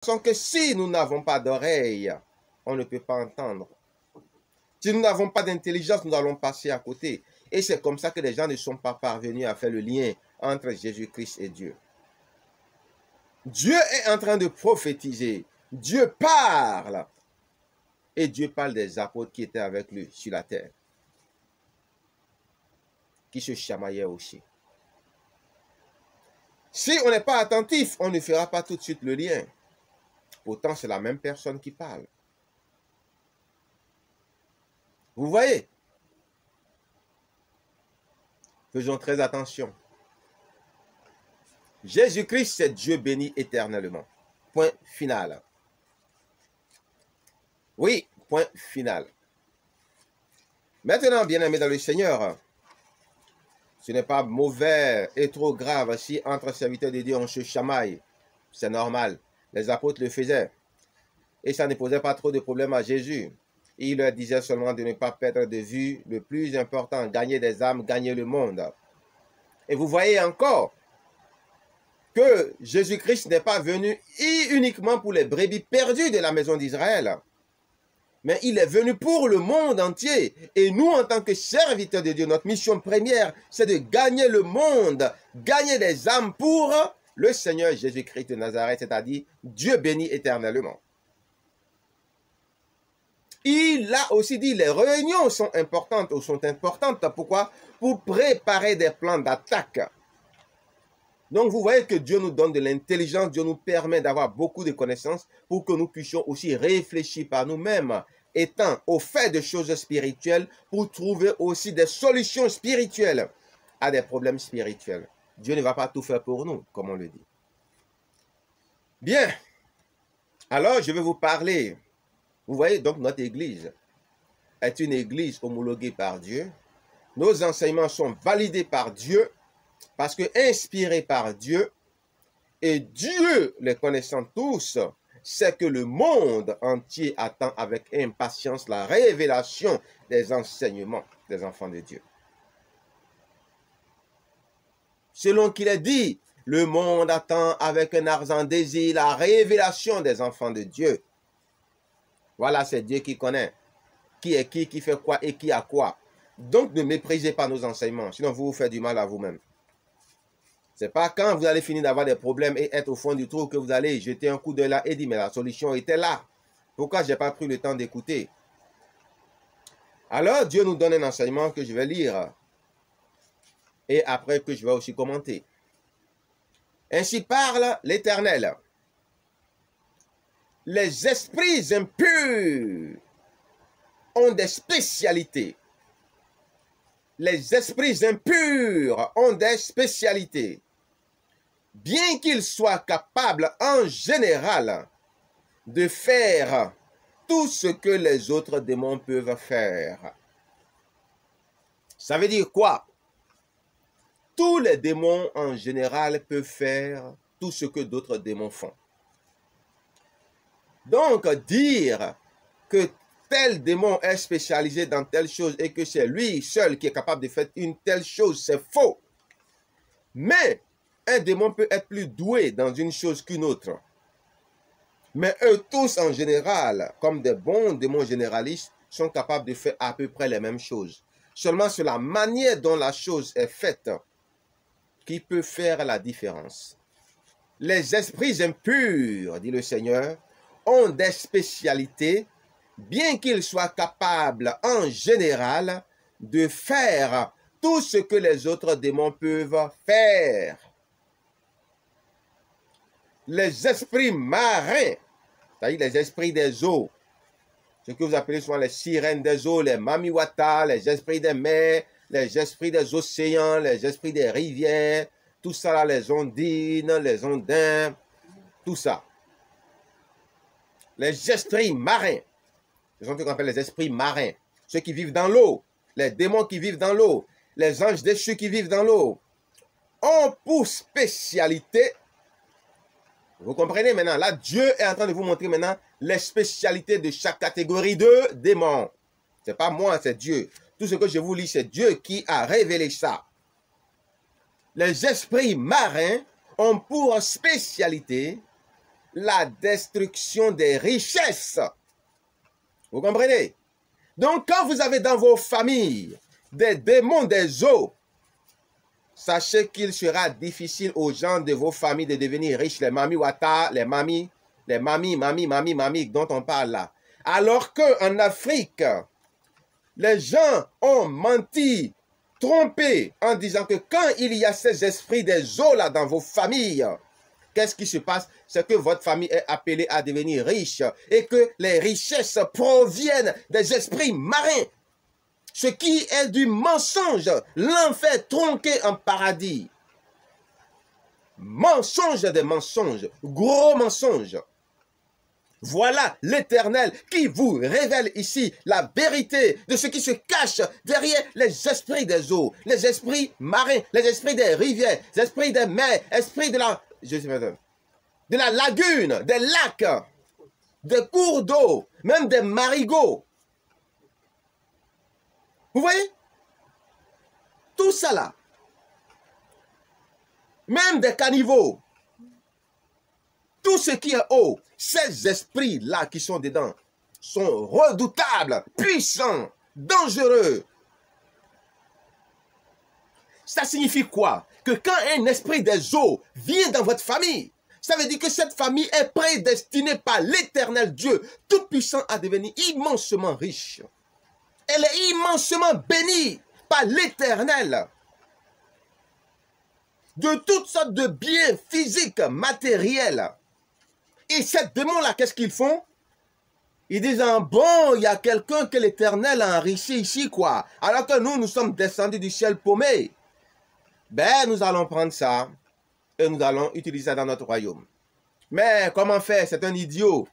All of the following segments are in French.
que si nous n'avons pas d'oreilles, on ne peut pas entendre. Si nous n'avons pas d'intelligence, nous allons passer à côté. Et c'est comme ça que les gens ne sont pas parvenus à faire le lien entre Jésus-Christ et Dieu. Dieu est en train de prophétiser. Dieu parle. Et Dieu parle des apôtres qui étaient avec lui sur la terre. Qui se chamaillaient aussi. Si on n'est pas attentif, on ne fera pas tout de suite le lien. Pourtant, c'est la même personne qui parle. Vous voyez? Faisons très attention. Jésus-Christ, c'est Dieu béni éternellement. Point final. Oui, point final. Maintenant, bien-aimés dans le Seigneur, ce n'est pas mauvais et trop grave si entre serviteurs de Dieu on se chamaille. C'est normal. Les apôtres le faisaient. Et ça ne posait pas trop de problèmes à Jésus. Il leur disait seulement de ne pas perdre de vue le plus important, gagner des âmes, gagner le monde. Et vous voyez encore que Jésus-Christ n'est pas venu uniquement pour les brebis perdues de la maison d'Israël, mais il est venu pour le monde entier. Et nous, en tant que serviteurs de Dieu, notre mission première, c'est de gagner le monde, gagner des âmes pour le Seigneur Jésus-Christ de Nazareth, c'est-à-dire Dieu béni éternellement. Il a aussi dit les réunions sont importantes ou sont importantes. Pourquoi? Pour préparer des plans d'attaque. Donc vous voyez que Dieu nous donne de l'intelligence, Dieu nous permet d'avoir beaucoup de connaissances pour que nous puissions aussi réfléchir par nous-mêmes, étant au fait de choses spirituelles, pour trouver aussi des solutions spirituelles à des problèmes spirituels. Dieu ne va pas tout faire pour nous, comme on le dit. Bien, alors je vais vous parler. Vous voyez donc notre église est une église homologuée par Dieu. Nos enseignements sont validés par Dieu parce que inspirés par Dieu et Dieu les connaissant tous, c'est que le monde entier attend avec impatience la révélation des enseignements des enfants de Dieu. Selon qu'il est dit, le monde attend avec un ardent désir la révélation des enfants de Dieu. Voilà, c'est Dieu qui connaît qui est qui fait quoi et qui a quoi. Donc, ne méprisez pas nos enseignements, sinon vous vous faites du mal à vous-même. Ce n'est pas quand vous allez finir d'avoir des problèmes et être au fond du trou que vous allez jeter un coup d'œil là et dire, mais la solution était là. Pourquoi je n'ai pas pris le temps d'écouter? Alors, Dieu nous donne un enseignement que je vais lire et après que je vais aussi commenter. Ainsi parle l'Éternel. Les esprits impurs ont des spécialités. Les esprits impurs ont des spécialités. Bien qu'ils soient capables en général de faire tout ce que les autres démons peuvent faire. Ça veut dire quoi? Tous les démons en général peuvent faire tout ce que d'autres démons font. Donc, dire que tel démon est spécialisé dans telle chose et que c'est lui seul qui est capable de faire une telle chose, c'est faux. Mais un démon peut être plus doué dans une chose qu'une autre. Mais eux tous en général, comme des bons démons généralistes, sont capables de faire à peu près les mêmes choses. Seulement c'est la manière dont la chose est faite qui peut faire la différence. Les esprits impurs, dit le Seigneur, ont des spécialités, bien qu'ils soient capables en général de faire tout ce que les autres démons peuvent faire. Les esprits marins, c'est-à-dire les esprits des eaux, ce que vous appelez souvent les sirènes des eaux, les mamiwata, les esprits des mers, les esprits des océans, les esprits des rivières, tout ça là, les ondines, les ondins, tout ça. Les esprits marins, ce sont ce qu'on appelle les esprits marins, ceux qui vivent dans l'eau, les démons qui vivent dans l'eau, les anges déchus qui vivent dans l'eau, ont pour spécialité, vous comprenez maintenant, là Dieu est en train de vous montrer maintenant les spécialités de chaque catégorie de démons. Ce n'est pas moi, c'est Dieu. Tout ce que je vous lis, c'est Dieu qui a révélé ça. Les esprits marins ont pour spécialité la destruction des richesses. Vous comprenez? Donc, quand vous avez dans vos familles des démons des eaux, sachez qu'il sera difficile aux gens de vos familles de devenir riches. Les mamies Wata, les mamies dont on parle là. Alors qu'en Afrique, les gens ont menti, trompé en disant que quand il y a ces esprits des eaux là dans vos familles, qu'est-ce qui se passe? C'est que votre famille est appelée à devenir riche et que les richesses proviennent des esprits marins. Ce qui est du mensonge, l'enfer tronqué en paradis. Mensonge des mensonges, gros mensonge. Voilà l'Éternel qui vous révèle ici la vérité de ce qui se cache derrière les esprits des eaux, les esprits marins, les esprits des rivières, les esprits des mers, esprits de la lagune, des lacs, des cours d'eau, même des marigots. Vous voyez? Tout ça là. Même des caniveaux. Tout ce qui est haut, ces esprits-là qui sont dedans, sont redoutables, puissants, dangereux. Ça signifie quoi? Que quand un esprit des eaux vient dans votre famille, ça veut dire que cette famille est prédestinée par l'Éternel Dieu, tout-puissant, à devenir immensement riche. Elle est immensement bénie par l'Éternel. De toutes sortes de biens physiques, matériels. Et ces démons-là, qu'est-ce qu'ils font? Ils disent, bon, il y a quelqu'un que l'Éternel a enrichi ici, quoi. Alors que nous sommes descendus du ciel paumé. Ben, nous allons prendre ça et nous allons utiliser ça dans notre royaume. Mais comment faire? C'est un idiot.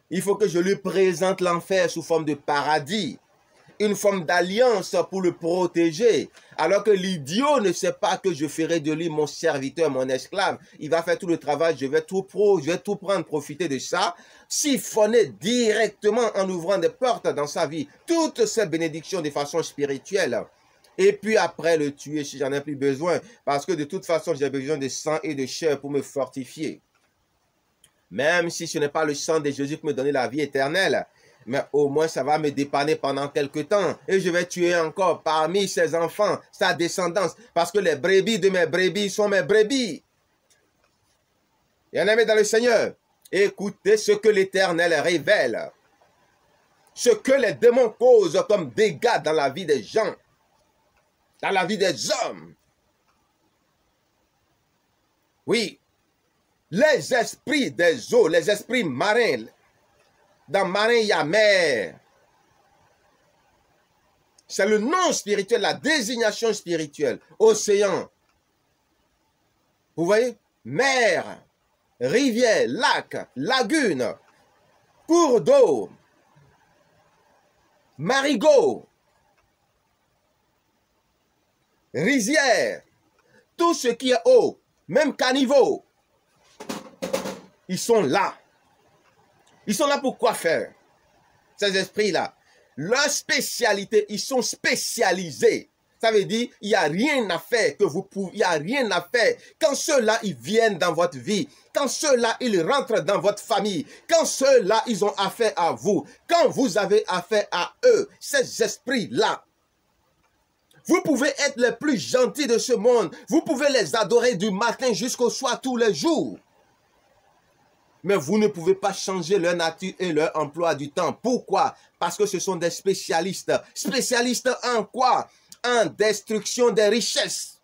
Il faut que je lui présente l'enfer sous forme de paradis. Une forme d'alliance pour le protéger. Alors que l'idiot ne sait pas que je ferai de lui mon serviteur, mon esclave. Il va faire tout le travail, je vais tout prendre, profiter de ça, siphonner directement en ouvrant des portes dans sa vie. Toutes ces bénédictions de façon spirituelle. Et puis après le tuer si j'en ai plus besoin. Parce que de toute façon, j'ai besoin de sang et de chair pour me fortifier. Même si ce n'est pas le sang de Jésus qui me donne la vie éternelle. Mais au moins, ça va me dépanner pendant quelque temps. Et je vais tuer encore parmi ses enfants, sa descendance. Parce que les brebis de mes brebis sont mes brebis. Bien-aimés dans le Seigneur, écoutez ce que l'Éternel révèle. Ce que les démons causent comme dégâts dans la vie des gens. Dans la vie des hommes. Oui. Les esprits des eaux, les esprits marins. Dans marin, il y a mer. C'est le nom spirituel, la désignation spirituelle. Océan. Vous voyez? Mer, rivière, lac, lagune, cours d'eau, marigot, rizière, tout ce qui est eau, même caniveau, ils sont là. Ils sont là pour quoi faire? Ces esprits-là. Leur spécialité, ils sont spécialisés. Ça veut dire, il n'y a rien à faire que vous pouvez, il n'y a rien à faire. Quand ceux-là, ils viennent dans votre vie, quand ceux-là, ils rentrent dans votre famille, quand ceux-là, ils ont affaire à vous, quand vous avez affaire à eux, ces esprits-là, vous pouvez être les plus gentils de ce monde. Vous pouvez les adorer du matin jusqu'au soir tous les jours. Mais vous ne pouvez pas changer leur nature et leur emploi du temps. Pourquoi? Parce que ce sont des spécialistes. Spécialistes en quoi? En destruction des richesses.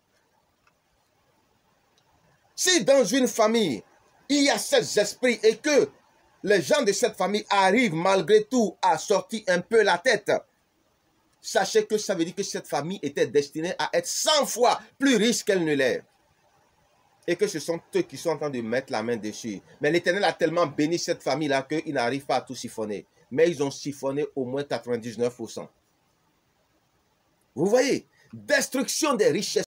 Si dans une famille, il y a ces esprits et que les gens de cette famille arrivent malgré tout à sortir un peu la tête, sachez que ça veut dire que cette famille était destinée à être 100 fois plus riche qu'elle ne l'est. Et que ce sont eux qui sont en train de mettre la main dessus. Mais l'Éternel a tellement béni cette famille-là qu'ils n'arrivent pas à tout siphonner. Mais ils ont siphonné au moins 99%. Vous voyez, destruction des richesses.